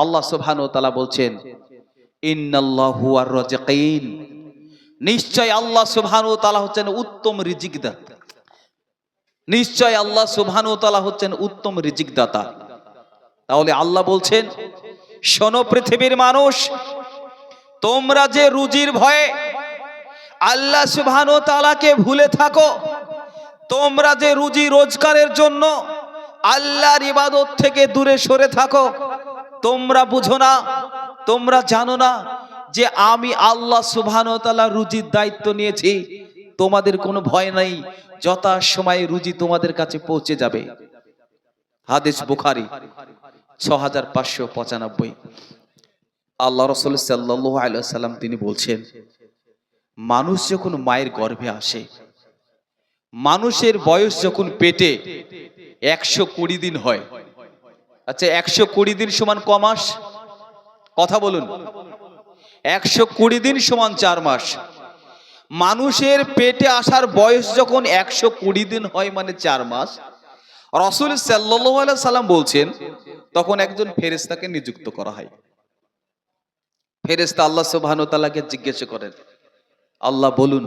আল্লাহ সুবহানাহু ওয়া তাআলা বলছেন ইন্নাল্লাহু হুয়ার রাজিকিন, নিশ্চয় আল্লাহ সুবহানাহু ওয়া তাআলা হচ্ছেন উত্তম রিজিক দাতা। নিশ্চয় আল্লাহ সুবহানাহু ওয়া তাআলা হচ্ছেন উত্তম রিজিক দাতা। তাহলে আল্লাহ বলছেন, শোনো পৃথিবীর মানুষ, তোমরা যে রুজির ভয়ে আল্লাহ সুবহানাহু ওয়া তাআলাকে ভুলে থাকো, তোমরা যে রুজি রোজগারের জন্য আল্লাহর ইবাদত থেকে দূরে সরে থাকো, তোমরা বুঝো না, তোমরা জানো না যে আমি আল্লাহ সুবহানাহু ওয়া তাআলা রুজির দায়িত্ব নিয়েছি। তোমাদের কোনো ভয় নাই, যথা সময়ে রুজি তোমাদের কাছে পৌঁছে যাবে। হাদিস বুখারী 6595। আল্লাহ রাসূল সাল্লাল্লাহু আলাইহি ওয়াসাল্লাম তিনি বলছেন, মানুষ যখন মায়ের গর্ভে আসে, মানুষের বয়স যখন পেটে 120 দিন হয়। আচ্ছা, 120 দিন সমান ক মাস? কথা বলুন। 120 দিন সমান 4 মাস। মানুষের পেটে আসার বয়স যখন 120 দিন হয়, মানে 4 মাস, রাসূল সাল্লাল্লাহু আলাইহি সাল্লাম বলছেন, তখন একজন ফেরেশতাকে নিযুক্ত করা হয়। ফেরেশতা আল্লাহ সুবহানাহু ওয়া তাআলাকে জিজ্ঞাসা করেন, আল্লাহ বলুন,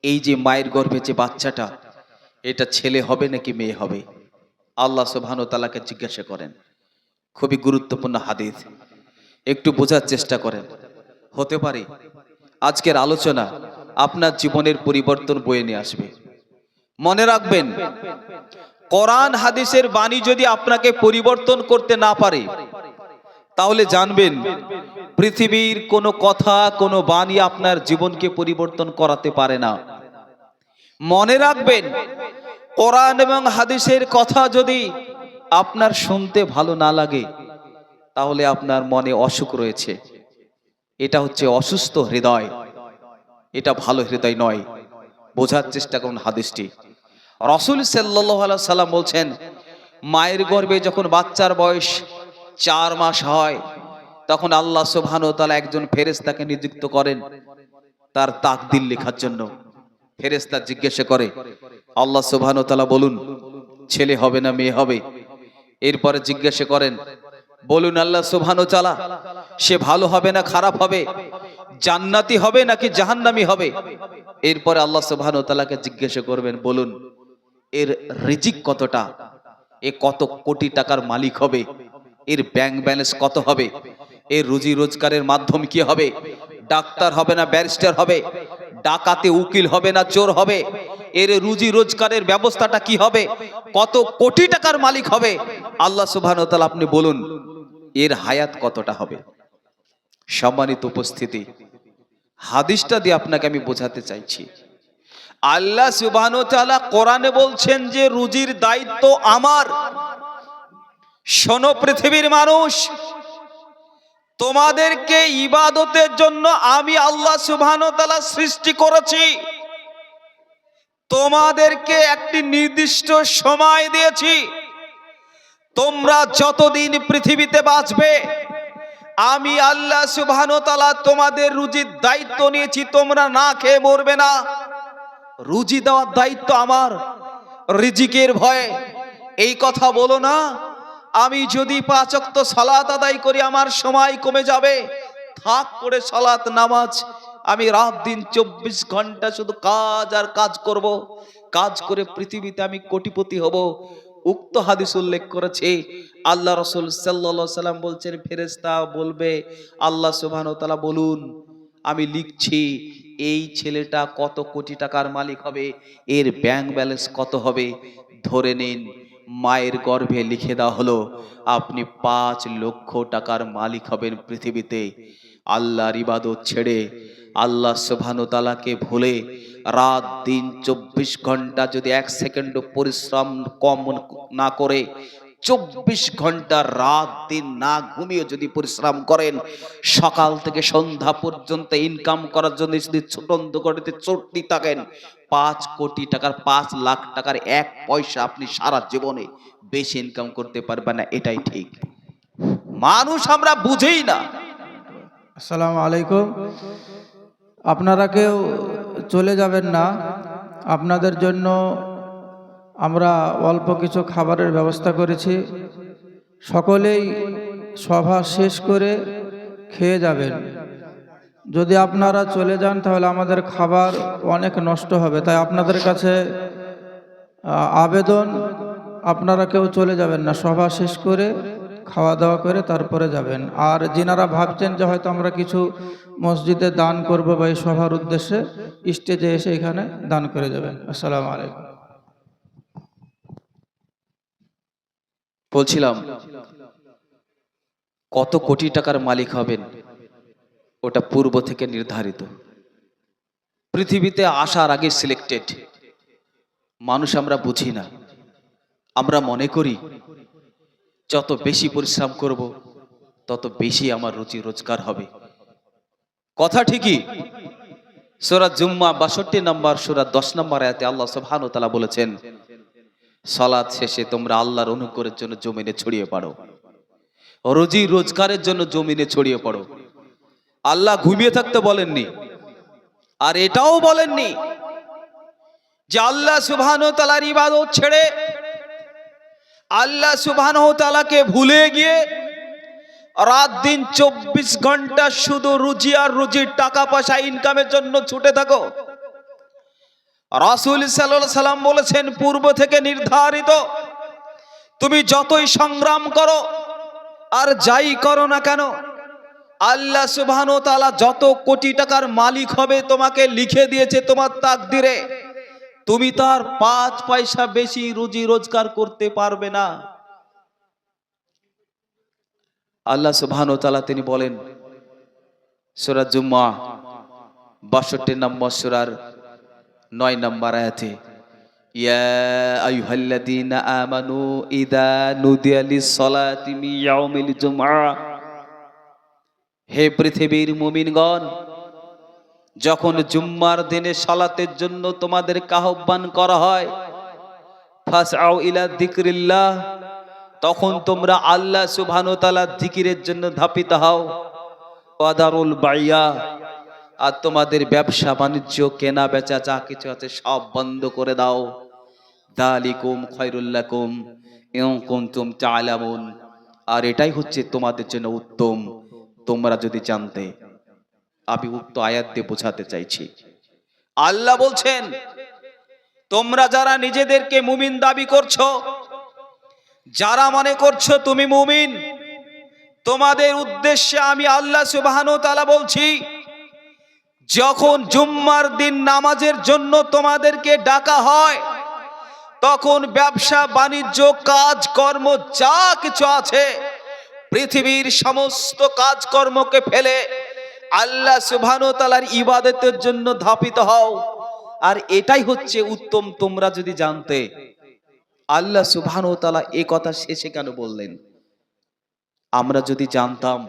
এই যে মায়ের গর্ভে যে বাচ্চাটা, এটা ছেলে হবে নাকি মেয়ে হবে? আল্লাহ সুবহানাহু ওয়া তাআলাকে জিজ্ঞাসা করেন। খুবই গুরুত্বপূর্ণ হাদিস, একটু বোঝার চেষ্টা করেন। হতে পারে আজকের আলোচনা আপনার জীবনের পরিবর্তন বয়ে নিয়ে আসবে। মনে রাখবেন, কোরআন হাদিসের বাণী যদি আপনাকে পরিবর্তন করতে না পারে, তাহলে জানবেন পৃথিবীর কোনো কথা, কোনো বাণী আপনার জীবনকে পরিবর্তন করাতে পারে না। মনে রাখবেন, কোরআন এবং হাদিসের কথা যদি আপনার শুনতে ভালো না লাগে, তাহলে আপনার মনে অসুখ রয়েছে। এটা হচ্ছে অসুস্থ হৃদয়, এটা ভালো হৃদয় নয়। বোঝার চেষ্টা করুন হাদিসটি। রাসূল সাল্লাল্লাহু আলাইহি সাল্লাম বলছেন, মায়ের গর্ভে যখন বাচ্চার বয়স 4 মাস হয়, তখন আল্লাহ সুবহানাহু ওয়া তাআলা একজন ফেরেশতাকে নিযুক্ত করেন তার তাকদীর লেখার জন্য। ফেরেশতা জিজ্ঞাসা করে, আল্লাহ সুবহানাহু ওয়া তাআলা বলুন, ছেলে হবে না মেয়ে হবে? এরপরে জিজ্ঞাসা করেন, বলুন আল্লাহ সুবহানাহু ওয়া তাআলা, সে ভালো হবে না খারাপ হবে, জান্নাতি হবে নাকি জাহান্নামী হবে? এরপরে আল্লাহ সুবহানাহু ওয়া তাআলাকে জিজ্ঞাসা করবেন, বলুন এর রিজিক কতটা, এ কত কোটি টাকার মালিক হবে, এর ব্যাংক ব্যালেন্স কত হবে, এর রুজি রোজগারের মাধ্যম কি হবে, ডাক্তার হবে না ব্যারিস্টার হবে, ডাকাতে উকিল হবে না চোর হবে, এর রুজি রোজগারের ব্যবস্থাটা কি হবে, কত কোটি টাকার মালিক হবে? আল্লাহ সুবহানাহু ওয়া তাআলা আপনি বলুন এর হায়াত কতটা হবে? সম্মানিত উপস্থিতি, হাদিসটা দিয়ে আপনাকে আমি বোঝাতে চাইছি, আল্লাহ সুবহানাহু ওয়া তাআলা কোরআনে বলছেন যে রুজির দায়িত্ব আমার। শোনো পৃথিবীর মানুষ, তোমাদেরকে ইবাদতের জন্য আমি আল্লাহ সুবহানাহু ওয়া তাআলা সৃষ্টি করেছি। তোমাদেরকে একটি নির্দিষ্ট সময় দিয়েছি। তোমরা যতদিন পৃথিবীতে বাঁচবে, আমি আল্লাহ সুবহানাহু ওয়া তাআলা তোমাদের রুজির দায়িত্ব নিয়েছি। তোমরা না খেয়ে মরবে না, রুজি দেওয়ার দায়িত্ব আমার। রিজিকের ভয়ে এই কথা বলো না, আমি যদি 5 ওয়াক্ত সালাত আদায় করি আমার সময় কমে যাবে। থাক করে সালাত নামাজ, আমি রাত দিন 24 ঘন্টা শুধু কাজ আর কাজ করব, কাজ করে পৃথিবীতে আমি কোটিপতি হব। উক্ত হাদিস উল্লেখ করেছে। আল্লাহ রাসূল সাল্লাল্লাহু আলাইহি সাল্লাম বলছেন, ফেরেশতা বলবে, আল্লাহ সুবহানাহু ওয়া তাআলা বলুন, আমি লিখছি এই ছেলেটা কত কোটি টাকার মালিক হবে, এর ব্যাংক ব্যালেন্স কত হবে। ধরে নিন মায়ের গর্ভে লিখে দেওয়া হলো আপনি 5 লক্ষ টাকার মালিক হবেন পৃথিবীতে। আল্লাহর ইবাদত ছেড়ে, আল্লাহ সুবহানাহু ওয়া তাআলাকে ভুলে রাত দিন 24 ঘন্টা যদি 1 সেকেন্ড পরিশ্রম কম না করে, 24 ঘন্টা রাত দিন না ঘুমিয়ে যদি পরিশ্রম করেন, সকাল থেকে সন্ধ্যা পর্যন্ত ইনকাম করার জন্য যদি ছোটন্দ করতে চলতে থাকেন, 5 কোটি টাকার 5 লাখ টাকার 1 পয়সা আপনি সারা জীবনে বেশি ইনকাম করতে পারবেন না। এটাই ঠিক। মানুষ আমরা বুঝেই না। আসসালামু আলাইকুম। আপনারা কেউ চলে যাবেন না, আপনাদের জন্য আমরা অল্প কিছু খাবারের ব্যবস্থা করেছি। সকলেই সভা শেষ করে খেয়ে যাবেন। যদি আপনারা চলে যান তাহলে আমাদের খাবার অনেক নষ্ট হবে, তাই আপনাদের কাছে আবেদন, আপনারা কেউ চলে যাবেন না, সভা শেষ করে খাওয়া দাওয়া করে তারপরে যাবেন। আর যিনারা ভাবছেন যে হয়তো আমরা কিছু মসজিদে দান করব বা এই সভার উদ্দেশ্যে, স্টেজে এসে এখানে দান করে যাবেন। আসসালামু আলাইকুম। বলছিলাম কত কোটি টাকার মালিক হবেন ওটা পূর্ব থেকে নির্ধারিত, পৃথিবীতে আসার আগে সিলেক্টেড। মানুষ আমরা বুঝি না, আমরা মনে করি যত বেশি পরিশ্রম করব তত বেশি আমার রুজি রোজগার হবে। কথা ঠিকই। সূরা জুম্মা 62 নম্বর সূরা 10 নম্বর আয়াতে আল্লাহ সুবহানাহু ওয়া তাআলা বলেছেন, সালাত শেষে তোমরা আল্লাহর অনুগ্রহের জন্য জমিনে ছড়িয়ে পড়ো, রুজি রোজগারের জন্য জমিনে ছড়িয়ে পড়ো। আল্লাহ ঘুমিয়ে থাকতে বলেননি, আর এটাও বলেননি যে আল্লাহ সুবহানাহু ওয়া তাআলার ইবাদত ছেড়ে, আল্লাহ সুবহানাহু ওয়া তাআলাকে ভুলে গিয়ে রাত দিন 24 ঘন্টা শুধু রুজি আর রুজির টাকা পয়সা ইনকামের জন্য ছুটে থাকো। রাসূল সাল্লাল্লাহু আলাইহি সাল্লাম বলেছেন, পূর্ব থেকে নির্ধারিত, তুমি যতই সংগ্রাম করো আর যাই করো না কেন, আল্লাহ সুবহানাহু ওয়া তাআলা যত কোটি টাকার মালিক হবে তোমাকে লিখে দিয়েছে তোমার তাকদিরে, তুমি তার 5 পয়সা বেশি রুজি রোজগার করতে পারবে না। আল্লাহ সুবহানাহু ওয়া তাআলা তিনি বলেন সূরা জুম্মা 62 নম্বর সূরার 9 নম্বর আয়াতে, ইয়া আইয়ুহাল্লাযীনা আমানু ইযা নুদিয়া লিস-সালাতি মিন ইয়াউমিল জুমআ, হে পৃথিবীর মুমিনগণ, যখন জুম্মার দিনে সালাতের জন্য তোমাদেরকে আহ্বান করা হয়, ফাসআউ ইলা যিকরিল্লাহ, তখন তোমরা আল্লাহ সুবহানাহু ওয়া তাআলার জিকিরের জন্য ধাপিত হও। ওয়াদারুল বাইয়া, আর তোমাদের ব্যবসা বাণিজ্য কেনা বেচা যা কিছু আছে সব বন্ধ করে দাও। যালিকুম খায়রুল লাকুম ইন কুনতুম তা'লামুন, আর এটাই হচ্ছে তোমাদের জন্য উত্তম, তোমরা যদি জানতে। আমি উক্ত আয়াত দিয়ে বোঝাতে চাইছি, আল্লাহ বলছেন তোমরা যারা নিজেদেরকে মুমিন দাবি করছো, যারা মনে করছো তুমি মুমিন, তোমাদের উদ্দেশ্যে আমি আল্লাহ সুবহানাহু ওয়া তাআলা বলছি, যখন জুম্মার দিন নামাজের জন্য তোমাদেরকে ডাকা হয়, তখন ব্যবসা বাণিজ্য কাজকর্ম যা কিছু আছে পৃথিবীর সমস্ত কাজকর্মকে ফেলে আল্লাহ সুবহানাহু ওয়া তাআলার ইবাদতের জন্য ধাপিত হও। আর এটাই হচ্ছে উত্তম, তোমরা যদি জানতে। আল্লাহ সুবহানাহু ওয়া তাআলা এই কথা শেষে কেন বললেন? আমরা যদি জানতাম,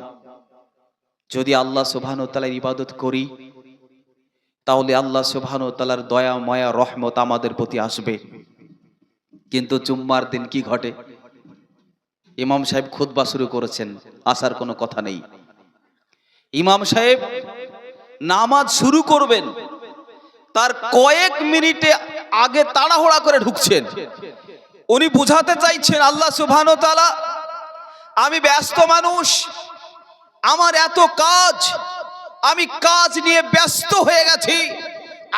যদি আল্লাহ সুবহানাহু ওয়া তাআলার ইবাদত করি, তাহলে আল্লাহ সুবহানাহু ওয়া তাআলার দয়া মায়া রহমত আমাদের প্রতি আসবে। কিন্তু জুম্মার দিন কি ঘটে? ইমাম সাহেব খুতবা শুরু করেছেন, আসার কোনো কথা নেই। ইমাম সাহেব নামাজ শুরু করবেন, তার কয়েক মিনিটে আগে তাড়াহুড়া করে ঢুকছেন। উনি বুঝাতে চাইছেন আল্লাহ সুবহানাহু ওয়া তাআলা, আমি ব্যস্ত মানুষ, আমার এত কাজ, আমি কাজ নিয়ে ব্যস্ত হয়ে গেছি,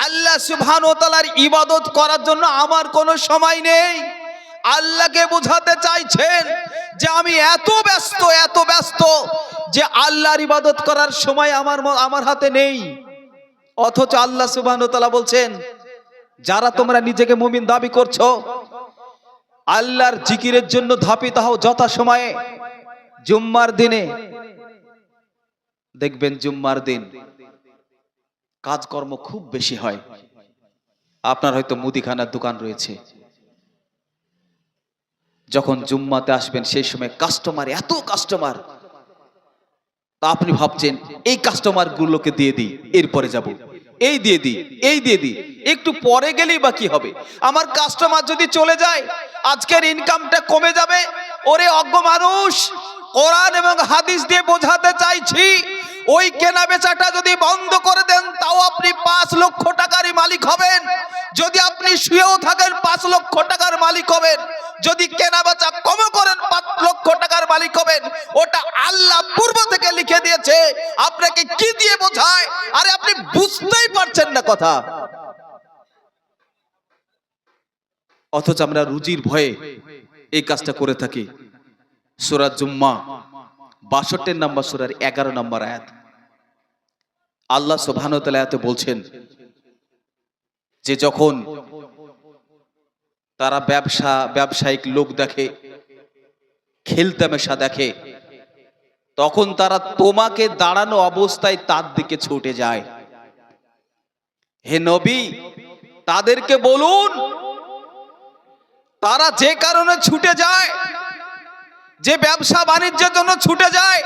আল্লাহ সুবহানাহু ওয়া তাআলার ইবাদত করার জন্য আমার কোনো সময় নেই। আল্লাহকে বোঝাতে চাইছেন যে আমি এত ব্যস্ত যে আল্লাহর ইবাদত করার সময় আমার হাতে নেই। অথচ আল্লাহ সুবহানাহু ওয়া তাআলা বলছেন, যারা তোমরা নিজেকে মুমিন দাবি করছো, আল্লাহর জিকিরের জন্য ধাপিত হও যথা সময়ে। জুম্মার দিনে দেখবেন, জুম্মার দিন কাজকর্ম খুব বেশি হয়। আপনার হয়তো মুদিখানার দোকান রয়েছে, যখন জুম্মাতে আসবেন সেই সময় কাস্টমার, এত কাস্টমার, তা আপনি ভাবছেন এই কাস্টমার গুলোকে দিয়ে দিই, এরপরে যাব, এই দিয়ে দিই, একটু পরে গেলেই বা কি হবে? আমার কাস্টমার যদি চলে যায় আজকের ইনকামটা কমে যাবে। ওরে অজ্ঞ মানুষ, কোরআন এবং হাদিস দিয়ে বোঝাতে চাইছি, ওই কেনা বেচাটা যদি বন্ধ করে দেন তাও আপনি 5 লক্ষ টাকারই মালিক হবেন। যদি আপনি শুয়েও থাকেন 5 লক্ষ টাকার মালিক হবেন। যদি কেনা বেচা কম করেন 5 লক্ষ টাকার মালিক হবেন। ওটা আল্লাহ পূর্ব থেকে লিখে দিয়েছে, আপনাকে কি দিয়ে বোঝায়? আরে আপনি বুঝতেই পারছেন না কথা। অথচ আমরা রুজির ভয়ে এই কাজটা করে থাকি। সূরা জুম্মা 62 নম্বর সূরার 11 নম্বর আয়াত আল্লাহ সুবহানাহু ওয়া তাআলা এতে বলছেন যে যখন তারা ব্যবসায়িক লোক দেখে, খেলতামেশা দেখে, তখন তারা তোমাকে দাঁড়ানো অবস্থায় তার দিকে ছুটে যায়। হে নবী, তাদেরকে বলুন তারা যে কারণে ছুটে যায়, যে ব্যবসা বাণিজ্যের জন্য ছুটে যায়,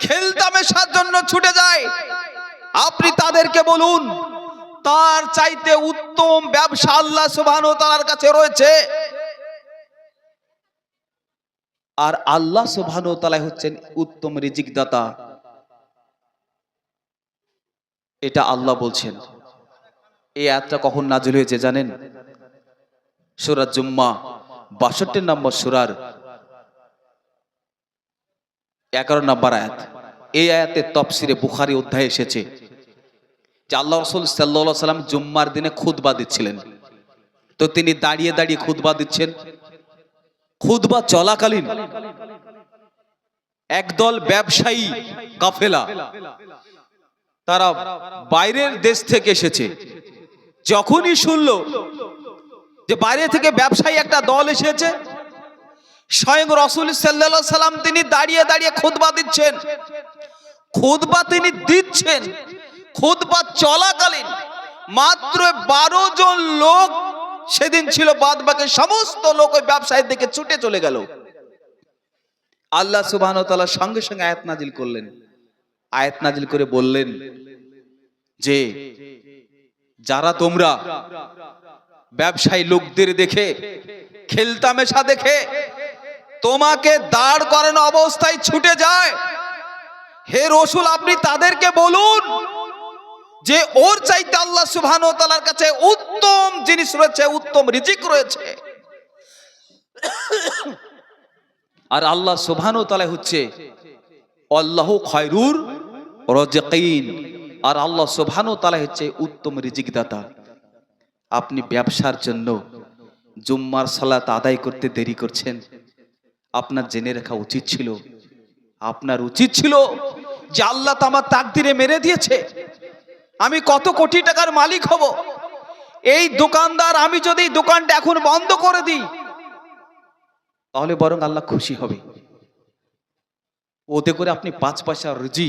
খেলতামেশার জন্য ছুটে যায়, আপনি তাদেরকে বলুন তার চাইতে উত্তম ব্যবসা আল্লাহ সুবহানাহু ওয়া তাআলার কাছে রয়েছে। আর আল্লাহ সুবহানাহু ওয়া তাআলা হচ্ছেন উত্তম রিজিক দাতা। এটা আল্লাহ বলছেন। এই আয়াতটা কখন নাযিল হয়েছে জানেন? সূরা জুম্মা 62 নম্বর সূরার 11 নম্বর আয়াত। এই আয়াতে তাফসীরে বুখারী অধ্যায়ে এসেছে যে আল্লাহ রাসূল সাল্লাল্লাহু আলাইহি সাল্লাম জুম্মার দিনে খুতবা দিচ্ছিলেন। তো তিনি দাঁড়িয়ে দাঁড়িয়ে খুতবা দিচ্ছেন। খুতবা চলাকালীন একদল ব্যবসায়ী কাফেলা, তারা বাইরের দেশ থেকে এসেছে। যখনই শুনলো যে বাইরে থেকে ব্যবসায়ী একটা দল এসেছে, স্বয়ং রাসূল সাল্লাল্লাহু আলাইহি সাল্লাম তিনি দাঁড়িয়ে দাঁড়িয়ে খুতবা দিচ্ছেন। খুতবা তিনি দিচ্ছেন, খুতবা চলাকালীন মাত্র 12 জন লোক সেদিন ছিল, বাদ বাকি সমস্ত লোক ওই ব্যবসায়ীর দিকে ছুটে চলে গেল। আল্লাহ সুবহানাহু ওয়া তাআলা সঙ্গে সঙ্গে আয়াত নাজিল করলেন। আয়াত নাজিল করে বললেন যে যারা তোমরা ব্যবসায়ী লোকদের দেখে, খেলতামেশা দেখে তোমাকে দাঁড় করানো অবস্থায় ছুটে যায়, হে রাসূল আপনি তাদেরকে বলুন যে ওর চাইতে আল্লাহ সুবহানাহু ওয়া তাআলার কাছে উত্তম জিনিস রয়েছে, উত্তম রিজিক রয়েছে। আর আল্লাহ সুবহানাহু ওয়া তাআলা হচ্ছে আল্লাহু খায়রুর রাজিকিন। আর আল্লাহ সুবহানাহু ওয়া তাআলা হচ্ছে উত্তম রিজিক দাতা। আপনি ব্যবসার জন্য জুম্মার সালাত আদায় করতে দেরি করছেন, আপনার জেনে রাখা উচিত ছিল, আপনার উচিত ছিল যে আল্লাহ তো আমার তাকদিরে মেরে দিয়েছে, আমি কত কোটি টাকার মালিক হব। এই দোকানদার আমি যদি দোকানটা এখন বন্ধ করে দিই তাহলে বরং আল্লাহ খুশি হবে। ওতে করে আপনি 5 পয়সা রুজি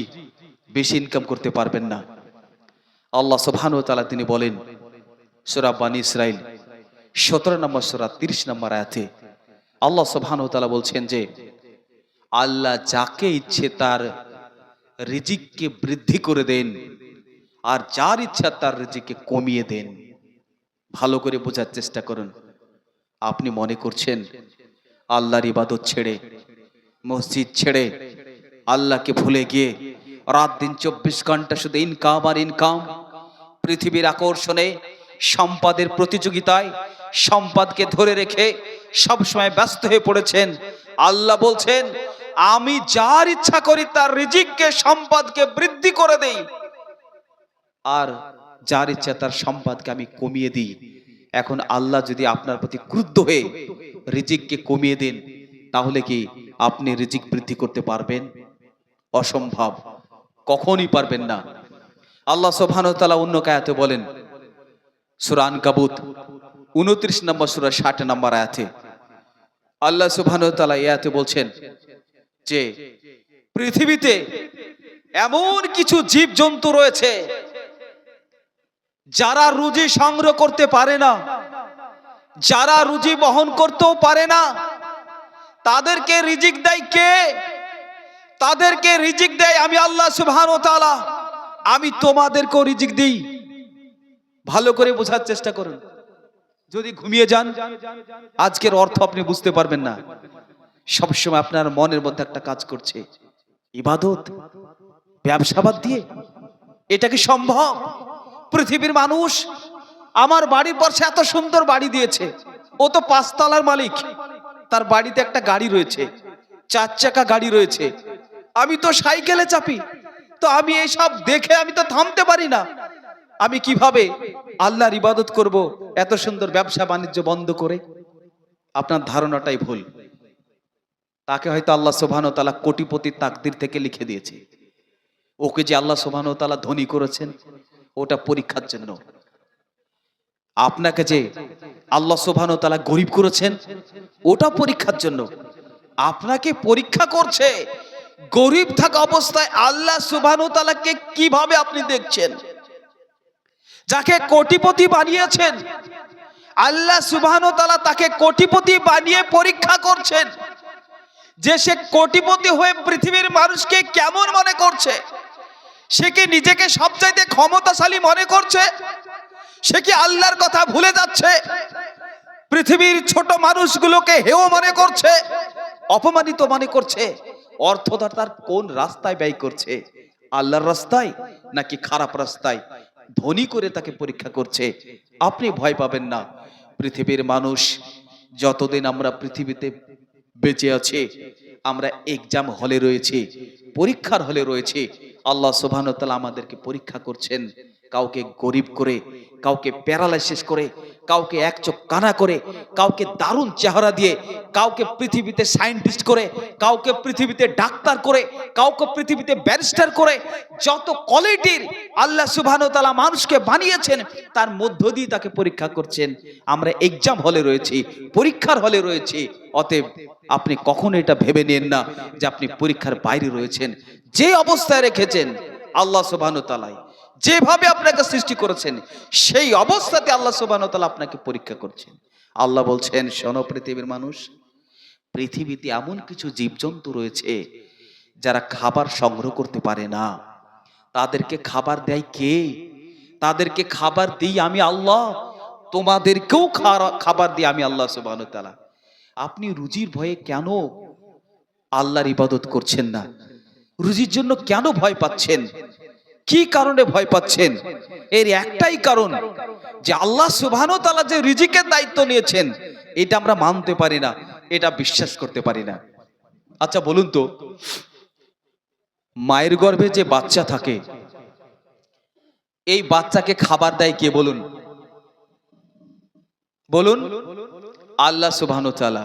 বেশি ইনকাম করতে পারবেন না। আল্লাহ সুবহানাহু ওয়া তাআলা তিনি বলেন সূরা বনী ইসরাইল 17 নম্বর সূরা 30 নম্বর আয়াতে আল্লাহ সুবহানাহু ওয়া তাআলা বলছেন যে আল্লাহ যাকে ইচ্ছে তার রিজিককে বৃদ্ধি করে দেন, আর যার ইচ্ছা তার রিজিককে কমিয়ে দেন। ভালো করে বোঝার চেষ্টা করুন। আপনি মনে করছেন আল্লাহর ইবাদত ছেড়ে, মসজিদ ছেড়ে, আল্লাহকে ভুলে গিয়ে রাত দিন 24 ঘন্টা শুধু ইনকাম আর ইনকাম, পৃথিবীর আকর্ষণে, সম্পদের প্রতিযোগিতায় সম্পদকে ধরে রেখে সবসময় ব্যস্ত হয়ে পড়েছেন। আল্লাহ বলছেন আমি যার ইচ্ছা করি তার রিজিককে, সম্পদকে বৃদ্ধি করে দেই, আর যার ইচ্ছা তার সম্পদকে আমি কমিয়ে দিই। এখন আল্লাহ যদি আপনার প্রতি ক্রুদ্ধ হয়ে রিজিককে কমিয়ে দেন তাহলে কি আপনি রিজিক বৃদ্ধি করতে পারবেন? অসম্ভব, কখনই পারবেন না। আল্লাহ সুবহানাহু ওয়া তাআলা অন্য আয়াতে বলেন সূরা আনকাবুত 29 নম্বর সূরা 60 নম্বর আয়াতে আল্লাহ সুবহানাহু ওয়া তাআলা আয়াতে বলছেন যে পৃথিবীতে এমন কিছু জীবজন্তু রয়েছে যারা রুজি সংগ্রহ করতে পারে না, যারা রুজি বহন করতেও পারে না, তাদেরকে রিজিক দেয় কে? তাদেরকে রিজিক দেয় আমি আল্লাহ সুবহানাহু ওয়া তাআলা। আমি তোমাদেরকেও রিজিক দিই। ভালো করে বোঝার চেষ্টা করুন। যদি ঘুমিয়ে যান আজকের অর্থ আপনি বুঝতে পারবেন না। সবসময় আপনার মনের মধ্যে একটা কাজ করছে, ইবাদত, ব্যবসা বাদ দিয়ে? এটা কি সম্ভব? পৃথিবীর মানুষ আমার বাড়ির পাশে এত সুন্দর বাড়ি দিয়েছে, ও তো 5 তলার মালিক, তার বাড়িতে একটা গাড়ি রয়েছে, 4 চাকা গাড়ি রয়েছে, আমি তো সাইকেলে চাপি। তো আমি এইসব দেখে আমি তো থামতে পারি না। আমি কিভাবে আল্লাহর ইবাদত করব এত সুন্দর ব্যবসা বাণিজ্য বন্ধ করে? আপনার ধারণাটাই ভুল। তাকে হয়তো আল্লাহ সুবহানাহু ওয়া তাআলা কোটিপতির তাকদির থেকে লিখে দিয়েছে। ওকে যে আল্লাহ সুবহানাহু ওয়া তাআলা ধনী করেছেন, ওটা পরীক্ষার জন্য। আপনাকে যে আল্লাহ সুবহানাহু ওয়া তাআলা গরিব করেছেন, ওটা পরীক্ষার জন্য। আপনাকে পরীক্ষা করছে গরিব থাকা অবস্থায় আল্লাহ সুবহানাহু ওয়া তাআলাকে কিভাবে আপনি দেখছেন। যাকে কোটিপতি বানিয়েছেন, আল্লাহ সুবহানাহু ওয়া তাআলা তাকে কোটিপতি বানিয়ে পরীক্ষা করছেন যে সে কোটিপতি হয়ে পৃথিবীর মানুষকে কেমন মনে করছে। সে কি নিজেকে সবচাইতে ক্ষমতাশালী মনে করছে? সে কি আল্লাহর কথা ভুলে যাচ্ছে? পৃথিবীর ছোট মানুষগুলোকে হেয় মনে করছে, অপমানিত মনে করছে। অর্থটা তার কোন রাস্তায় ব্যয় করছে, আল্লাহর রাস্তায় নাকি খারাপ রাস্তায়? ধনী করে তাকে পরীক্ষা করছে। আপনি ভয় পাবেন না। পৃথিবীর মানুষ যতদিন আমরা পৃথিবীতে বেঁচে আছি, আমরা এক্সাম হলে রয়েছি, পরীক্ষার হলে রয়েছে। আল্লাহ সুবহানাহু ওয়া তাআলা আমাদেরকে পরীক্ষা করছেন, কাউকে গরিব করে, কাউকে প্যারালাইসিস করে, কাউকে এক চোখ কানা করে, কাউকে দারুণ চেহারা দিয়ে, কাউকে পৃথিবীতে সায়েন্টিস্ট করে, কাউকে পৃথিবীতে ডাক্তার করে, কাউকে পৃথিবীতে ব্যারিস্টার করে। যত কোয়ালিটির আল্লাহ সুবহানাহু ওয়া তাআলা মানুষকে বানিয়েছেন, তার মধ্য দিয়ে তাকে পরীক্ষা করছেন। আমরা এক্সাম হলে রয়েছি, পরীক্ষার হলে রয়েছি। অতএব আপনি কখনো এটা ভেবে নেন না যে আপনি পরীক্ষার বাইরে রয়েছেন। যে অবস্থায় রেখেছেন আল্লাহ সুবহানাহু ওয়া তাআলা, যেভাবে আপনাকে সৃষ্টি করেছেন, সেই অবস্থাতে আল্লাহ সুবহানাহু ওয়া তাআলা আপনাকে পরীক্ষা করছেন। আল্লাহ বলছেন, শোনো পৃথিবীর মানুষ, পৃথিবীতে এমন কিছু জীবজন্তু রয়েছে যারা খাবার সংগ্রহ করতে পারে না। তাদেরকে খাবার দেয় কে? তাদেরকে খাবার দিই আমি আল্লাহ। তোমাদেরকেও খাবার দিই আমি আল্লাহ সুবহানাহু ওয়া তাআলা। আপনি রুজির ভয়ে কেন আল্লাহর ইবাদত করছেন না? রুজির জন্য কেন ভয় পাচ্ছেন? কি কারণে ভয় পাচ্ছেন? এর একটাই কারণ যে আল্লাহ সুবহানাহু ওয়া তাআলা যে রিজিকের দায়িত্ব নিয়েছেন, এটা আমরা মানতে পারি না, এটা বিশ্বাস করতে পারি না। আচ্ছা বলুন তো, মায়ের গর্ভে যে বাচ্চা থাকে, এই বাচ্চাকে খাবার দেয় কে বলুন? বলুন, আল্লাহ সুবহানাহু ওয়া তাআলা।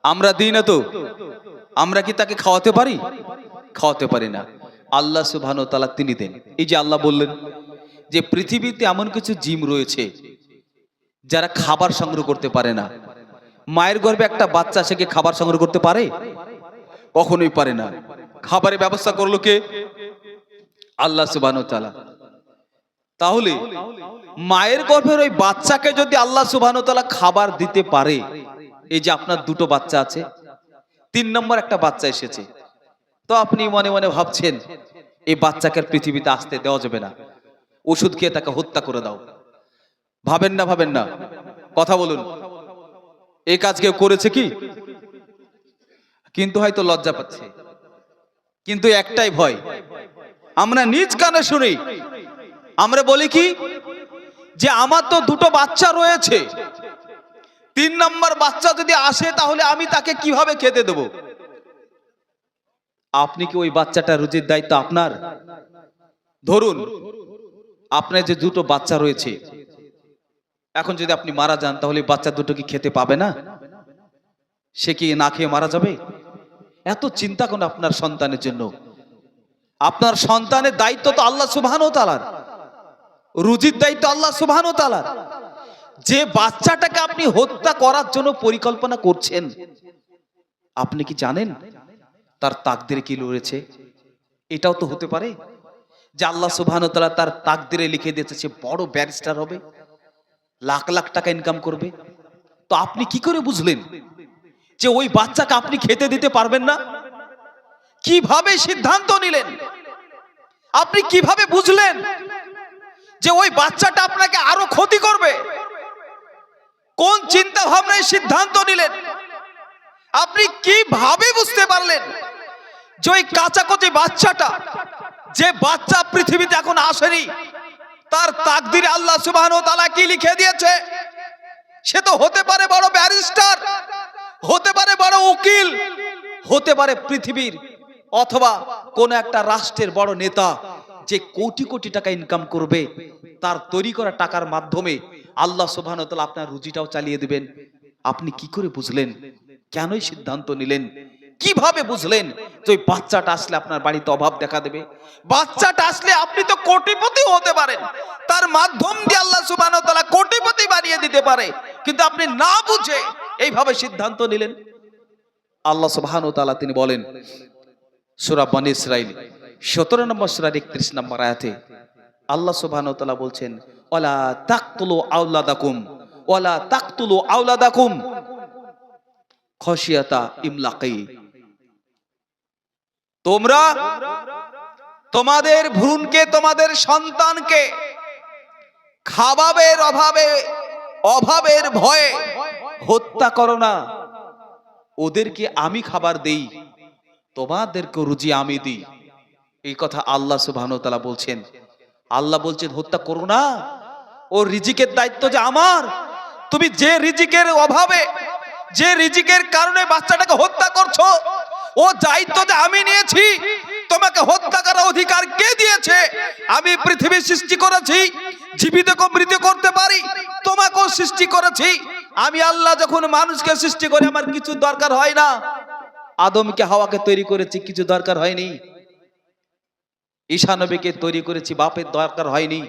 আমরা দিই না তো? আমরা কি তাকে খাওয়াতে পারি? খাওয়াতে পারি না। আল্লাহ সুবহানাহু ওয়া তাআলা তিনি দেন। এই যে আল্লাহ বললেন যে পৃথিবীতে এমন কিছু জীব রয়েছে যারা খাবার সংগ্রহ করতে পারে না। মায়ের গর্ভে একটা বাচ্চা, সে কি খাবার সংগ্রহ করতে পারে? কখনোই পারে না। খাবারের ব্যবস্থা করলো কে? আল্লাহ সুবহানাহু ওয়া তাআলা। তাহলে মায়ের গর্ভের ওই বাচ্চাকে যদি আল্লাহ সুবহানাহু ওয়া তাআলা খাবার দিতে পারে, এই যে আপনার দুটো বাচ্চা আছে, 3 নম্বর একটা বাচ্চা এসেছে, তো আপনি মনে মনে ভাবছেন এই বাচ্চাকে পৃথিবীতে আসতে দেওয়া যাবে না, ওষুধ খেয়ে তাকে হত্যা করে দাও। ভাবেন না? ভাবেন না? কথা বলুন। এই কাজ কেউ করেছে কি? কিন্তু হয়তো লজ্জা পাচ্ছে। কিন্তু একটাই ভয়, আমরা নিজ কানে শুনি, আমরা বলি কি যে আমার তো দুটো বাচ্চা রয়েছে, 3 নম্বর বাচ্চা যদি আসে তাহলে আমি তাকে কিভাবে খেতে দেব? আপনি কি ওই বাচ্চাটা রুজির দায়িত্ব আপনার? ধরুন আপনার যে দুটো বাচ্চা রয়েছে, এখন যদি আপনি মারা যান তাহলে বাচ্চা দুটো কি খেতে পাবে না? সে কি না খেয়ে মারা যাবে? এত চিন্তা করুন আপনার সন্তানের জন্য। আপনার সন্তানের দায়িত্ব তো আল্লাহ সুবহানাহু ওয়া তাআলার, রুজির দায়িত্ব আল্লাহ সুবহানাহু ওয়া তাআলার। যে বাচ্চাটাকে আপনি হত্যা করার জন্য পরিকল্পনা করছেন, আপনি কি জানেন তার তাকদিরে কি রয়েছে? এটাও তো হতে পারে যে আল্লাহ সুবহানাহু ওয়া তাআলা তার তাকদিরে লিখে দিয়েছে সে বড় ব্যারিস্টার হবে, লাখ লাখ টাকা ইনকাম করবে। তো আপনি কি করে বুঝলেন যে ওই বাচ্চাকে আপনি খেতে দিতে পারবেন না? কিভাবে সিদ্ধান্ত নিলেন? আপনি কিভাবে বুঝলেন যে ওই বাচ্চাটা আপনাকে আরো ক্ষতি করবে? কোন চিন্তা ভাবনায় সিদ্ধান্ত নিলেন? আপনি কিভাবে বুঝতে পারলেন যে ওই কাঁচাকচি বাচ্চাটা যে বাচ্চা পৃথিবীতে এখন আসেনি, তার তাকদিরে আল্লাহ সুবহানাহু ওয়া তাআলা কি লিখে দিয়েছে? সে তো হতে পারে বড় ব্যারিস্টার, হতে পারে বড় উকিল, হতে পারে পৃথিবীর অথবা কোন একটা রাষ্ট্রের বড় নেতা, যে কোটি কোটি টাকা ইনকাম করবে। তার তৈরি করা টাকার মাধ্যমে আল্লাহ সুবহানাহু ওয়া তাআলা আপনার রুজিটাও চালিয়ে দিবেন। আপনি কি করে বুঝলেন? কেনই সিদ্ধান্ত নিলেন? কিভাবে বুঝলেন যে ওই বাচ্চাটা আসলে আপনার বাড়িতে অভাব দেখা দেবে? বাচ্চাটা আসলে আপনি তো কোটিপতি হতে পারেন, তার মাধ্যম দিয়ে আল্লাহ সুবহানাহু ওয়া তাআলা কোটিপতি বানিয়ে দিতে পারে, কিন্তু আপনি না বুঝে এইভাবে সিদ্ধান্ত নিলেন। আল্লাহ সুবহানাহু ওয়া তাআলা তিনি বলেন সূরা বনী ইসরাঈল 17 নম্বর সূরার 31 নম্বর আয়াতে আল্লাহ সুবহানাহু ওয়া তাআলা বলছেন, ওয়ালা তাকতুলু আওলাদাকুম ওয়ালা তাকতুলু আওলাদাকুম খশিয়াতা ইমলাকি। তোমরা তোমাদের ভ্রূণকে, তোমাদের সন্তানকে খাবারের অভাবের ভয়ে হত্যা করো না। ওদেরকে আমি খাবার দেই, তোমাদেরকে রুজি আমি দিই। এই কথা আল্লাহ সুবহানাহু ওয়া তাআলা বলছেন। আল্লাহ বলছেন হত্যা করো না, ও রিজিকের দায়িত্ব যে আমার। তুমি যে রিজিকের অভাবে, যে রিজিকের কারণে বাচ্চাটাকে হত্যা করছো, ও দায়িত্ব যে আমি নিয়েছি। তোমাকে হত্যা করার অধিকার কে দিয়েছে? আমি পৃথিবী সৃষ্টি করেছি, জীবিতকে মৃত করতে পারি, তোমাকেও সৃষ্টি করেছি। আমি আল্লাহ যখন মানুষকে সৃষ্টি করি আমার কিছু দরকার হয় না। আদমকে হাওয়াকে তৈরি করেছি, কিছু দরকার হয়নি। ঈসা নবীকে তৈরি করেছি, বাপের দরকার হয়নি।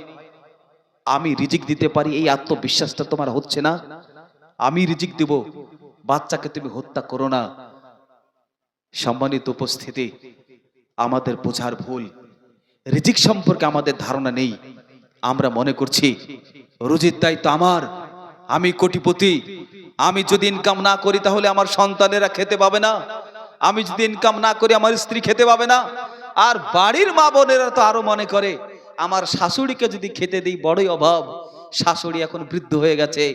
আমি রিজিক দিতে পারি, এই আত্মবিশ্বাসটা তোমার হচ্ছে না? আমি রিজিক দেব, বাচ্চাকে তুমি হত্যা করো না। সম্মানিত উপস্থিতি, আমাদের বোঝার ভুল, রিজিক সম্পর্কে আমাদের ধারণা নেই। আমরা মনে করছি রুজির দায়িত্ব আমার, আমি কোটিপতি, আমি যদি ইনকাম না করি তাহলে আমার সন্তানেরা খেতে পাবে না, আমি যদি ইনকাম না করি আমার স্ত্রী খেতে পাবে না। আর বাড়ির মা বোনেরা তো আরো মনে করে আমার শাশুড়িকে যদি খেতে দিই বড়ই অভাব, শাশুড়ি এখন বৃদ্ধ হয়ে গেছে,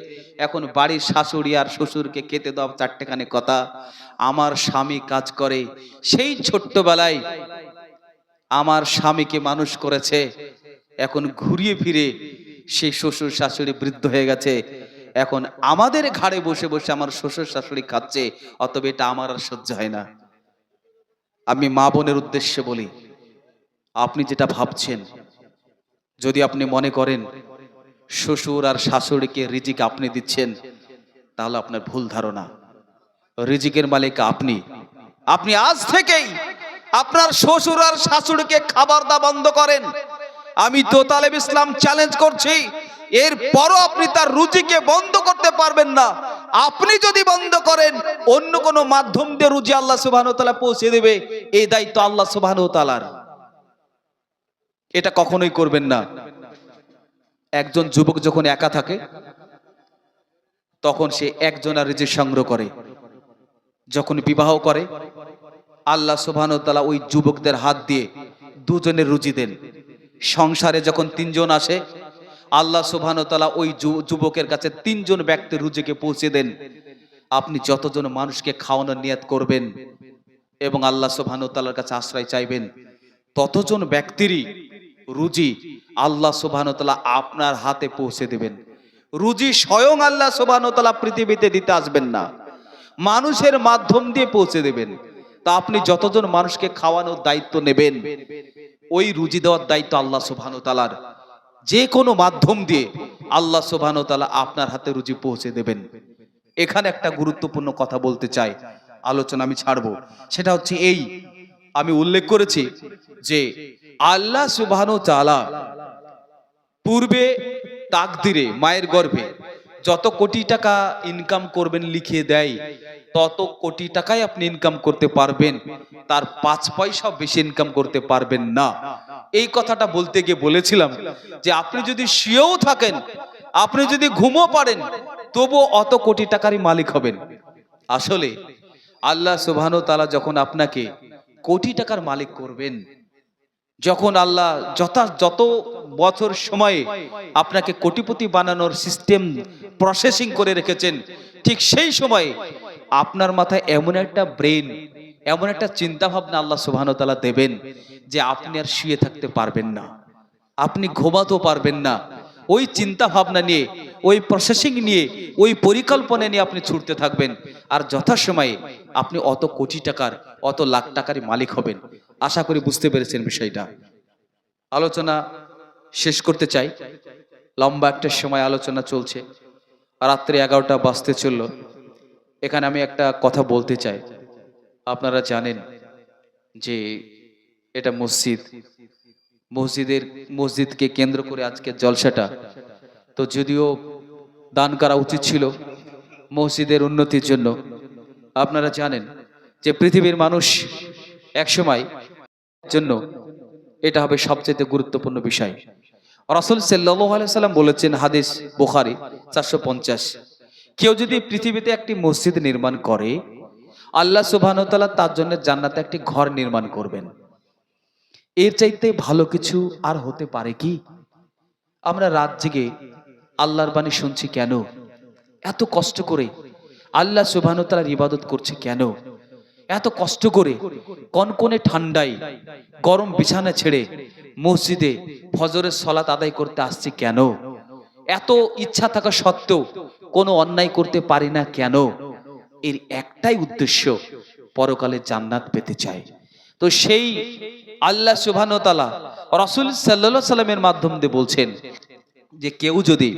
এখন বাড়ির শাশুড়ি আর শ্বশুরকে খেতে দাও চারটেখানে কথা। আমার স্বামী কাজ করে, সেই ছোট্টবেলায় আমার স্বামীকে মানুষ করেছে, এখন ঘুরিয়ে ফিরে সেই শ্বশুর শাশুড়ি বৃদ্ধ হয়ে গেছে, এখন আমাদের ঘাড়ে বসে বসে আমার শ্বশুর শাশুড়ি খাচ্ছে, অতএব এটা আমার আর সহ্য হয় না। আমি মা বোনের উদ্দেশ্যে বলি, আপনি যেটা ভাবছেন, যদি আপনি মনে করেন শ্বশুর আর শাশুড়িকে রিজিক আপনি দিচ্ছেন, তাহলে আপনার ভুল ধারণা। রিজিকের মালিক আপনি। আপনি আজ থেকেই আপনার শ্বশুর আর শাশুড়িকে খাবার দেওয়া বন্ধ করেন। আমি তোতালেব ইসলাম চ্যালেঞ্জ করছি, এরপরও আপনি তার রুজিকে বন্ধ করতে পারবেন না। আপনি যদি বন্ধ করেন, অন্য কোনো মাধ্যম দিয়ে রুজি আল্লাহ সুবহানাহু ওয়া তাআলা পৌঁছে দেবে, এই দায়িত্ব আল্লাহ সুবহানাহু ওয়া তাআলার। এটা কখনোই করবেন না। একজন যুবক যখন একা থাকে তখন সে একজনের রিজিক সংগ্রহ করে। যখন বিবাহ করে আল্লাহ সুবহানাহু ওয়া তাআলা ওই যুবকদের হাত দিয়ে দুজনের রুজি দেন। সংসারে যখন তিনজন আসে আল্লাহ সুবহানাহু ওয়া তাআলা ওই যুবকের কাছে তিনজন ব্যক্তির রুজিকে পৌঁছে দেন। আপনি যতজন মানুষকে খাওয়ানোর নিয়ত করবেন এবং আল্লাহ সুবহানাহু ওয়া তাআলার কাছে আশ্রয় চাইবেন, ততজন ব্যক্তিরই রুজি আল্লাহ সুবহানাহু ওয়া তাআলা আপনার হাতে পৌঁছে দেবেন। রুজি স্বয়ং আল্লাহ সুবহানাহু ওয়া তাআলা পৃথিবীতে দিতে আসবেন না, মানুষের মাধ্যম দিয়ে পৌঁছে দেবেন। তা আপনি যতজন মানুষকে খাওয়ানোর দায়িত্ব নেবেন, ওই রুজি দেওয়ার দায়িত্ব আল্লাহ সুবহানাহু ওয়া তাআলার। যে কোনো মাধ্যম দিয়ে আল্লাহ সুবহানাহু ওয়া তাআলা আপনার হাতে রুজি পৌঁছে দেবেন। এখানে একটা গুরুত্বপূর্ণ কথা বলতে চাই, আলোচনা আমি ছাড়বো। সেটা হচ্ছে এই, আমি উল্লেখ করেছি যে আল্লাহ সুবহানাহু ওয়া তাআলা পূর্বে তাকদিরে মায়ের গর্ভে যত কোটি টাকা ইনকাম করবেন লিখে দেয়, তত কোটি টাকাই আপনি ইনকাম করতে পারবেন, তার 5 পয়সা বেশি ইনকাম করতে পারবেন না। এই কথাটা বলতে গিয়ে বলেছিলাম যে আপনি যদি শুয়েও থাকেন, আপনি যদি ঘুমও পারেন, তবু অত কোটি টাকারই মালিক হবেন। আসলে আল্লাহ সুবহানাহু ওয়া তাআলা যখন আপনাকে কোটি টাকার মালিক করবেন, যখন আল্লাহ যত বছর সময়ে আপনাকে কোটিপতি বানানোর সিস্টেম প্রসেসিং করে রেখেছেন, ঠিক সেই সময়ে আপনার মাথায় এমন একটা ব্রেন, এমন একটা চিন্তা ভাবনা আল্লাহ সুবহানাহু ওয়া তাআলা দেবেন যে আপনি আর শুয়ে থাকতে পারবেন না, আপনি ঘুমাতেও পারবেন না। ওই চিন্তা ভাবনা নিয়ে, ওই প্রসেসিং নিয়ে, ওই পরিকল্পনা নিয়ে আপনি ছুটতে থাকবেন। আর যথাসময়ে আপনি অত কোটি টাকার, অত লাখ টাকারই মালিক হবেন। আশা করি বুঝতে পেরেছেন বিষয়টা। আলোচনা শেষ করতে চাই। লম্বা একটা সময় আলোচনা চলছে, রাত্রে 11টা বাজতে চলল। এখানে আমি একটা কথা বলতে চাই। আপনারা জানেন যে এটা মসজিদ, মসজিদকে কেন্দ্র করে আজকে জলসাটা। তো যদিও দান করা উচিত ছিল মসজিদের উন্নতির জন্য। আপনারা জানেন যে পৃথিবীর মানুষ একসময় জন্য এটা হবে সবচেয়ে গুরুত্বপূর্ণ বিষয়। রাসূল সাল্লাল্লাহু আলাইহি সাল্লাম বলেছেন, হাদিস বুখারী 450, কেউ যদি পৃথিবীতে একটি মসজিদ নির্মাণ করে, আল্লাহ সুবহানাহু ওয়া তাআলা তার জন্য জান্নাতে একটি ঘর নির্মাণ করবেন। এর চাইতে ভালো কিছু আর হতে পারে কি? আমরা রাত জেগে আল্লাহর বাণী শুনছি কেন? এত কষ্ট করে আল্লাহ সুবহানাহু ওয়া তাআলার ইবাদত করছি কেন? এত কষ্ট করে কনকনে ঠান্ডায় গরম বিছানা ছেড়ে মসজিদে ফজরের সালাত আদায় করতে আসছি কেন? এত ইচ্ছা থাকা সত্ত্বেও কোনো অন্যায় করতে পারি না কেন? এর একটাই উদ্দেশ্য, পরকালে জান্নাত পেতে চাই। তো সেই আল্লাহ সুবহানাহু ওয়া তাআলা রাসূল সাল্লাল্লাহু আলাইহি সাল্লামের মাধ্যম দিয়ে বলছেন যে কেউ যদি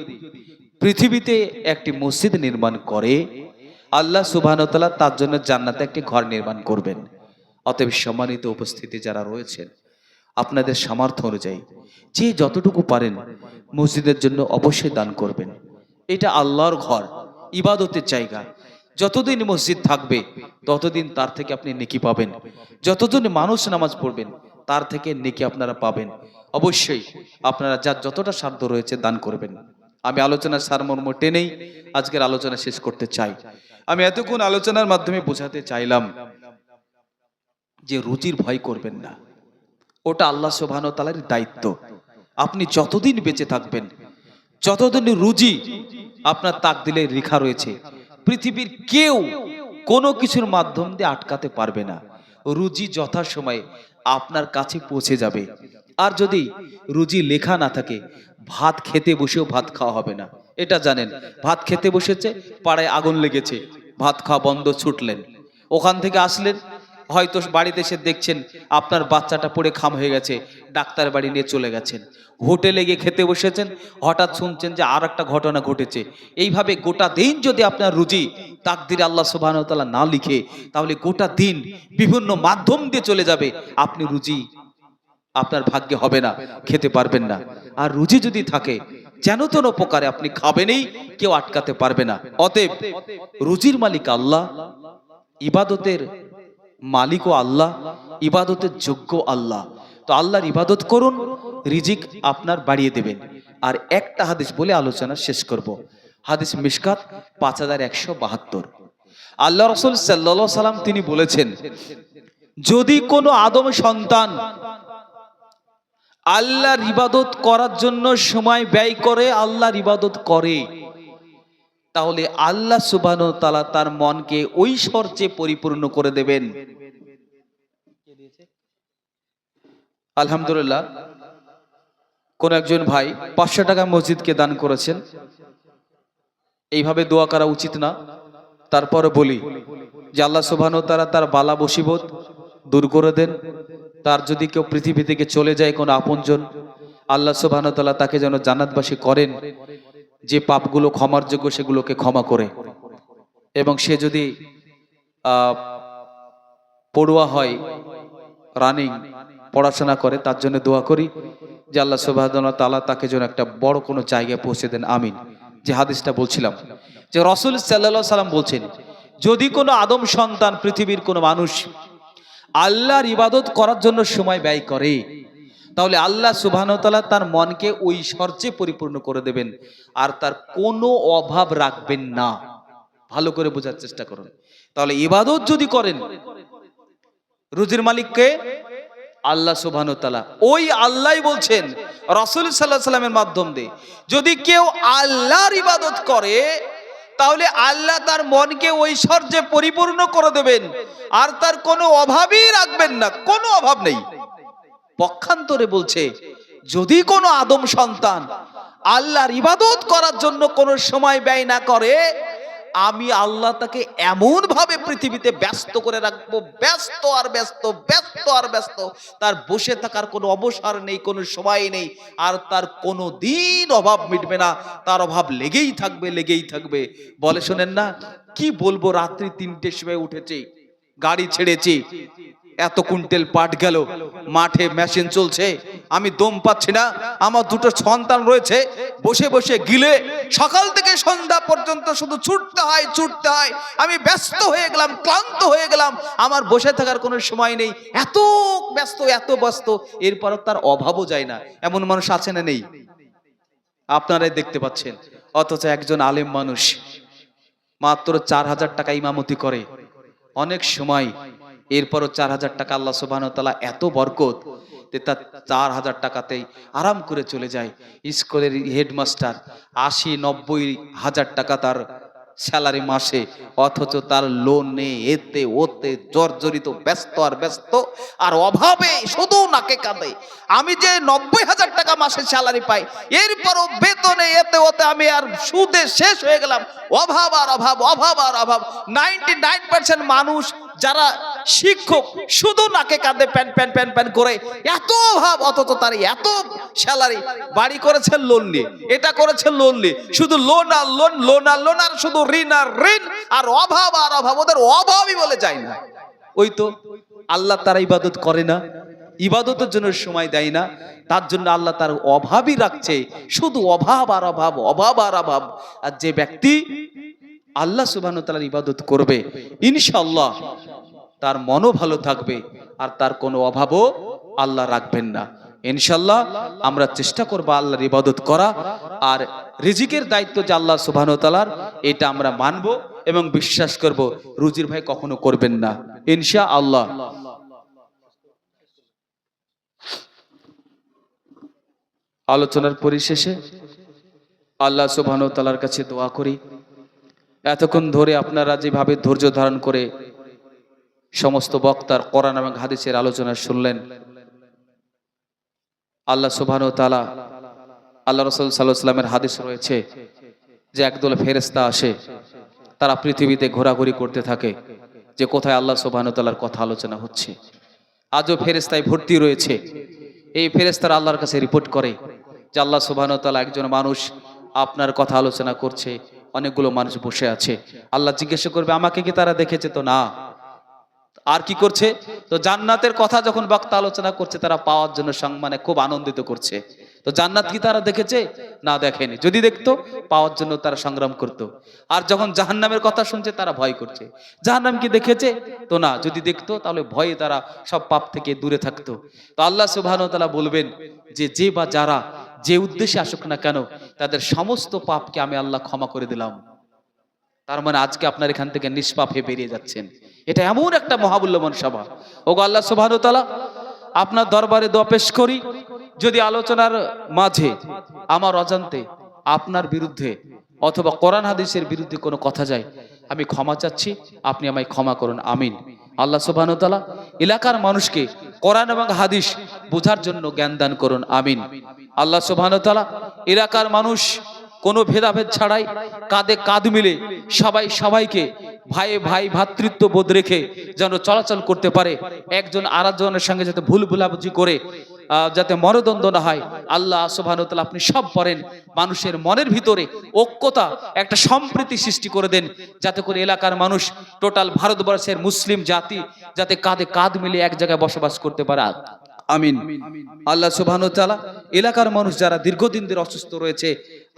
পৃথিবীতে একটি মসজিদ নির্মাণ করে, আল্লাহ সুবহানাহু ওয়া তাআলা তার জন্য জান্নাতে একটি ঘর নির্মাণ করবেন। অতএব সম্মানিত উপস্থিতি যারা রয়েছেন, আপনাদের সামর্থ্য অনুযায়ী যে যতটুকু পারেন মসজিদের জন্য অবশ্যই দান করবেন। এটা আল্লাহর ঘর, ইবাদতের জায়গা। যতদিন মসজিদ থাকবে ততদিন তার থেকে আপনি নেকি পাবেন। যতদিন মানুষ নামাজ পড়বেন তার থেকে নেকি আপনারা পাবেন। অবশ্যই আপনারা যার যতটা সাধ্য রয়েছে দান করবেন। আমি আলোচনার সারমর্ম টেনেই আজকের আলোচনা শেষ করতে চাই। আমি এতক্ষণ আলোচনার মাধ্যমে বোঝাতে চাইলাম যে রুজির ভয় করবেন না, ওটা আল্লাহ সুবহানাহু ওয়া তাআলার দায়িত্ব। আপনি যতদিন বেঁচে থাকবেন, যতদিন রুজি আপনার তাকদিরে লেখা রয়েছে, পৃথিবীর কেউ কোনো কিছুর মাধ্যম দিয়ে আটকাতে পারবে না। রুজি যথাসময়ে আপনার কাছে পৌঁছে যাবে। আর যদি রুজি লেখা না থাকে, ভাত খেতে বসেও ভাত খাওয়া হবে না। এটা জানেন, ভাত খেতে বসেছে, পাড়ায় আগুন লেগেছে, ভাত খাওয়া বন্ধ, ছুটলেন। ওখান থেকে আসলেন, হয়তো বাড়িতে এসে দেখছেন আপনার বাচ্চাটা পড়ে খাম হয়ে গেছে, ডাক্তার বাড়ি নিয়ে চলে গেছেন। হোটেলে গিয়ে খেতে বসেছেন, হঠাৎ শুনছেন যে আর একটা ঘটনা ঘটেছে। এইভাবে গোটা দিন যদি আপনার রুজি তাকদিরে আল্লাহ সুবহানাহু ওয়া তাআলা না লিখে, তাহলে গোটা দিন বিভিন্ন মাধ্যম দিয়ে চলে যাবে। আপনি রুজি আপনার ভাগ্যে হবে না, খেতে পারবেন না। আর রুজি যদি থাকে, যেন তেন প্রকারে আপনি খাবেনই, কেউ আটকাতে পারবে না। অতএব রুজির মালিক আল্লাহ, ইবাদতের মালিকও আল্লাহ, ইবাদতের যোগ্য আল্লাহ। তো আল্লাহর ইবাদত করুন, রিজিক আপনার বাড়িয়ে দেবেন। আর একটা হাদিস বলে আলোচনা শেষ করব। হাদিস মিশকাত 5172। আল্লাহ রাসূল সাল্লাল্লাহু আলাইহি সাল্লাম তিনি বলেছেন, যদি কোনো আদম সন্তান আল্লাহর ইবাদত করার জন্য সময় ব্যয় করে, আল্লাহর ইবাদত করে, তাহলে আল্লাহ সুবহানাহু ওয়া তাআলা তার মনকে ঐশ্বর্যে পরিপূর্ণ করে দেবেন। আলহামদুলিল্লাহ, কোন একজন ভাই 500 টাকা মসজিদকে দান করেছেন। এইভাবে দোয়া করা উচিত না। তারপরে বলি যে আল্লাহ সুবহানাহু ওয়া তাআলা তার বালা মুসিবত দূর করে দেন। তার যদি কেউ পৃথিবী থেকে চলে যায়, কোনো আপনজন, আল্লাহ সুবহানাহু ওয়া তাআলা তাকে যেন জান্নাতবাসী করেন। যে পাপগুলো ক্ষমার যোগ্য সেগুলোকে ক্ষমা করে, এবং সে যদি পড়ুয়া হয়, রানিং পড়াশোনা করে, তার জন্য দোয়া করি যে আল্লাহ সুবহানাহু ওয়া তাআলা তাকে যেন একটা বড় কোনো জায়গায় পৌঁছে দেন, আমিন। যে হাদিসটা বলছিলাম, যে রাসূল সাল্লাল্লাহু আলাইহি সাল্লাম বলছেন, যদি কোনো আদম সন্তান, পৃথিবীর কোনো মানুষ আল্লাহর ইবাদত করার জন্য সময় ব্যয় করে, তাহলে আল্লাহ সুবহানাহু ওয়া তাআলা তার মনকে ঐশ্বর্যে পরিপূর্ণ করে দেবেন, আর তার কোনো অভাব রাখবেন না। ভালো করে বোঝার চেষ্টা করুন। তাহলে ইবাদত যদি করেন, রুজির মালিককে আল্লাহ সুবহানাহু ওয়া তাআলা, ওই আল্লাহই বলছেন রাসূল সাল্লাল্লাহু আলাইহি সাল্লামের মাধ্যম দিয়ে, যদি কেউ আল্লাহর ইবাদত করে তাহলে আল্লাহ তার মনকে ঐশ্বর্যে পরিপূর্ণ করে দেবেন, আর তার কোনো অভাবই রাখবেন না, কোনো অভাব নেই। পক্ষান্তরে বলছে, যদি কোনো আদম সন্তান আল্লাহর ইবাদত করার জন্য কোনো সময় ব্যয় না করে, আমি আল্লাহ তাকে এমন ভাবে পৃথিবীতে ব্যস্ত করে রাখবো, ব্যস্ত আর ব্যস্ত, ব্যস্ত আর ব্যস্ত, তার বসে থাকার কোনো অবসর নেই, কোনো সময় নেই, আর তার কোনো দিন অভাব মিটবে না, তার অভাব লেগেই থাকবে, লেগেই থাকবে। বলে শোনেন না, কি বলবো, রাত্রি 3টের সময় উঠেছি, গাড়ি ছেড়েছি, এত কুইন্টাল পাট গেল, মাঠে মেশিন চলছে, আমি দম পাচ্ছি না, আমার 2টো সন্তান রয়েছে, বসে বসে গিলে সকাল থেকে সন্ধ্যা পর্যন্ত শুধু ছুটতে হয়, ছুটতে হয়, আমি ব্যস্ত হয়ে গেলাম, ক্লান্ত হয়ে গেলাম, আমার বসে থাকার কোনো সময় নেই, এত ব্যস্ত, এত ব্যস্ত, এরপর তার অভাবও যায় না। এমন মানুষ আছে না নেই? আপনারাই দেখতে পাচ্ছেন। অথচ একজন আলেম মানুষ মাত্র 4000 টাকা ইমামতি করে অনেক সময়, এরপরও 4000 টাকা আল্লাহ সুবহানাহু ওয়া তাআলা এত বরকত যে তার 4000 টাকাতেই আরাম করে চলে যায়। স্কুলের হেডমাস্টার 80-90 হাজার টাকা তার স্যালারি মাসে, অথচ তার লোন নেই, এতে ওতে জর্জরিত, ব্যস্ত আর ব্যস্ত, আর অভাবে শুধু নাকে কাঁদে। আমি যে 90,000 টাকা মাসে স্যালারি পাই, এরপরও বেতনে এতে ওতে আমি আর সুদে শেষ হয়ে গেলাম, অভাব আর অভাব, অভাব আর অভাব। 99% মানুষ যারা শিক্ষক শুধু নাকে কাঁদে, প্যান প্যান প্যান প্যান করে, এত অভাব, অথচ তার এত স্যালারি। বাড়ি করেছে লোন নিয়ে, এটা করেছে লোন নিয়ে, শুধু লোন আর লোন, লোন আর লোন, আর শুধু ঋণ আর ঋণ, আর অভাব আর অভাব, ওদের অভাবই বলে যায় না। ওই তো আল্লাহ তারা ইবাদত করে না, ইবাদতের জন্য সময় দেয় না, তার জন্য আল্লাহ তার অভাবই রাখছে, শুধু অভাব আর অভাব, অভাব আর অভাব। আর যে ব্যক্তি আল্লাহ সুবহানাহু ওয়া তাআলার ইবাদত করবে, ইনশাআল্লাহ তার মনও ভালো থাকবে, আর তার কোনো অভাবও আল্লাহ রাখবেন না। ইনশাআল্লাহ আমরা চেষ্টা করব আল্লাহর ইবাদত করা, আর রিজিকের দায়িত্ব যে আল্লাহ সুবহানাহু ওয়া তাআলার, এটা আমরা মানব এবং বিশ্বাস করব। রুজির ভাই কখনো করবেন না, ইনশাআল্লাহ। আলোচনার পরিশেষে আল্লাহ সুবহানাহু ওয়া তাআলার কাছে দোয়া করি, এতক্ষণ ধরে আপনারা যেভাবে ধৈর্য ধারণ করে সমস্ত বক্তার কোরআন এবং হাদিসের আলোচনা শুনলেন, আল্লাহ সুবহানাহু ওয়া তাআলা, আল্লাহ রাসূল সাল্লাল্লাহু আলাইহি ওয়াসাল্লামের হাদিস রয়েছে যে একদল ফেরেশতা আসে, তারা পৃথিবীতে ঘোরাঘুরি করতে থাকে যে কোথায় আল্লাহ সুবহানাহু ওয়া তাআলার কথা আলোচনা হচ্ছে। আজও ফেরেশতায় ভর্তি রয়েছে। এই ফেরেশতারা আল্লাহর কাছে রিপোর্ট করে যে আল্লাহ সুবহানাহু ওয়া তাআলা, একজন মানুষ আপনার কথা আলোচনা করছে, অনেকগুলো মানুষ বসে আছে। আল্লাহ জিজ্ঞাসা করবে, আমাকে কি তারা দেখেছে? তো না। আর কি করছে? তো জান্নাতের কথা যখন বক্তা আলোচনা করছে, তারা পাওয়ার জন্য মানে খুব আনন্দিত করছে। তো জান্নাত কি তারা দেখেছে? না, দেখেনি। যদি দেখতো, পাওয়ার জন্য তারা সংগ্রাম করত। আর যখন জাহান্নামের কথা শুনছে, তারা ভয় করছে। জাহান্নাম কি দেখেছে? তো না। যদি দেখতো, তাহলে ভয়ে তারা সব পাপ থেকে দূরে থাকতো। তো আল্লাহ সুবহানাহু ওয়া তাআলা বলবেন যে বা যারা যে উদ্দেশ্যে আসুক না কেন, তাদের সমস্ত পাপকে আমি আল্লাহ ক্ষমা করে দিলাম। তার মানে আজকে আপনার এখান থেকে নিষ্পাপ হয়ে বেরিয়ে যাচ্ছেন। এটা এমন একটা মহামূল্যবান সভা। ওগো আল্লাহ সুবহানাহু ওয়া তাআলা, আপনার দরবারে দোয়া পেশ করি, যদি আলোচনার মাঝে আমার অজান্তে আপনার বিরুদ্ধে অথবা কোরআন হাদিসের বিরুদ্ধে কোনো কথা যায়, আমি ক্ষমা চাচ্ছি, আপনি আমায় ক্ষমা করুন, আমিন। আল্লাহ সুবহানাহু ওয়া তাআলা এলাকার মানুষকে কোরআন এবং হাদিস বোঝার জন্য জ্ঞান দান করুন, আমিন। আল্লাহ সুবহানাহু ওয়া তাআলা এলাকার মানুষ কোনো ভেদাভেদ ছাড়াই কাঁধে কাঁধ মিলে সবাই সবাইকে ভাই ভাই ভ্রাতৃত্ব বোধ রেখে যেন চলাচল করতে পারে, একজন আরেকজনের সঙ্গে যাতে ভুল ভুলাবুঝি করে যাতে মরদ্বন্দ্ব না হয়। আল্লাহ সুবহানাহু ওয়া তাআলা আপনি সব পারেন, মানুষের মনের ভিতরে ঐক্যতা, একটা সম্প্রীতি সৃষ্টি করে দেন, যাতে করে এলাকার মানুষ, টোটাল ভারতবর্ষের মুসলিম জাতি যাতে কাঁধে কাঁধ মিলে এক জায়গায় বসবাস করতে পারে, আমিন। আল্লাহ সুবহানাহু ওয়া তাআলা এলাকার মানুষ যারা দীর্ঘদিন ধরে অসুস্থ রয়েছে,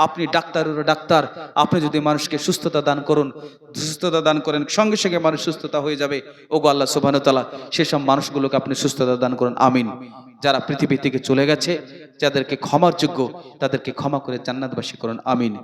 আপনি ডাক্তারের ডাক্তার, আপনি যদি মানুষকে সুস্থতা দান করুন, সুস্থতা দান করেন, সঙ্গে সঙ্গে মানুষ সুস্থতা হয়ে যাবে। ওগো আল্লাহ সুবহানাহু ওয়া তাআলা সেসব মানুষগুলোকে আপনি সুস্থতা দান করুন, আমিন। যারা পৃথিবী থেকে চলে গেছে, যাদেরকে ক্ষমার যোগ্য, তাদেরকে ক্ষমা করে জান্নাতবাসী করুন, আমিন।